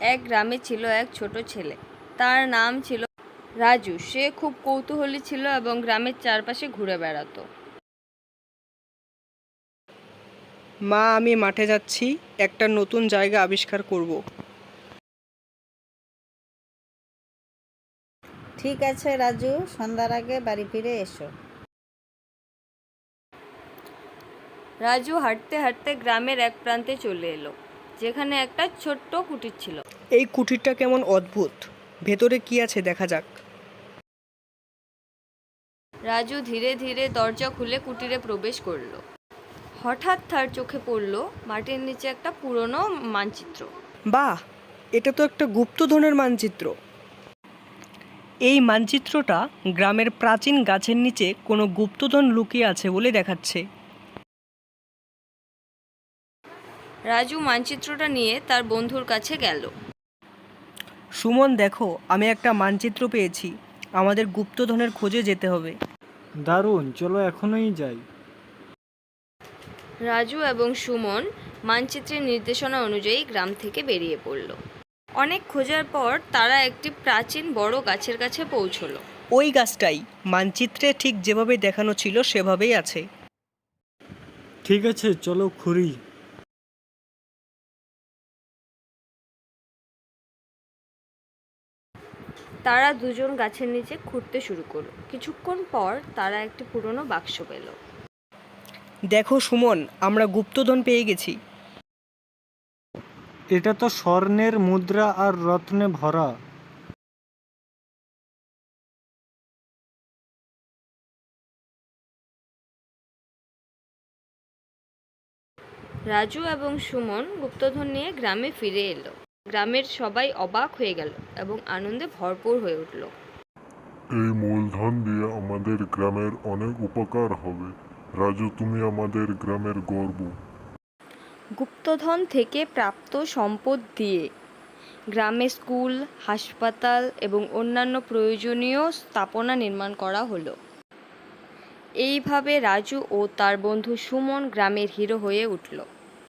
এক গ্রামে ছিল এক ছোট ছেলে। তার নাম ছিল রাজু। সে খুব কৌতূহলী ছিল এবং গ্রামের চারপাশে ঘুরে বেড়াতো। মা, আমি মাঠে যাচ্ছি, একটা নতুন জায়গা আবিষ্কার করব। ঠিক আছে রাজু, সন্ধ্যার আগে বাড়ি ফিরে এসো। রাজু হাঁটতে হাঁটতে গ্রামের এক প্রান্তে চলে এলো, যেখানে একটা ছোট্ট কুটির ছিল। এই কুটিরটা কেমন অদ্ভুত, ভেতরে কি আছে দেখা যাক। রাজু ধীরে ধীরে দরজা খুলে কুটিরে প্রবেশ করলো। হঠাৎ তার চোখে পড়ল মাটির নিচে একটা পুরনো মানচিত্র। বাহ, এটা তো একটা গুপ্তধনের মানচিত্র। এই মানচিত্রটা গ্রামের প্রাচীন গাছের নিচে কোনো গুপ্তধন লুকিয়ে আছে বলে দেখাচ্ছে। রাজু মানচিত্রটা নিয়ে তার বন্ধুর কাছে গেল। সুমন, দেখো, আমি একটা মানচিত্র পেয়েছি। আমাদের গুপ্তধনের খোঁজে যেতে হবে। দারুণ, চলো এখনই যাই। রাজু এবং সুমন মানচিত্রের নির্দেশনা অনুযায়ী গ্রাম থেকে বেরিয়ে পড়ল। অনেক খোঁজার পর তারা একটি প্রাচীন বড় গাছের কাছে পৌঁছলো। ওই গাছটাই মানচিত্রে ঠিক যেভাবে দেখানো ছিল সেভাবেই আছে। ঠিক আছে, চলো খুঁড়ি। তারা দুজন গাছের নিচে খুঁড়তে শুরু করলো। কিছুক্ষণ পর তারা একটি পুরনো বাক্স পেল। দেখো সুমন, আমরা গুপ্তধন পেয়ে গেছি। এটা তো স্বর্ণের মুদ্রা আর রত্নে ভরা। রাজু এবং সুমন গুপ্তধন নিয়ে গ্রামে ফিরে এলো। গ্রামের সবাই অবাক হয়ে গেল এবং আনন্দে ভরপুর হয়ে উঠল। এই মূলধন দিয়ে আমাদের গ্রামের অনেক উপকার হবে। রাজু, তুমি আমাদের গ্রামের গর্ব। গুপ্তধন থেকে প্রাপ্ত সম্পদ দিয়ে গ্রামে স্কুল, হাসপাতাল এবং অন্যান্য প্রয়োজনীয় স্থাপনা নির্মাণ করা হলো। এইভাবে রাজু ও তার বন্ধু সুমন গ্রামের হিরো হয়ে উঠল।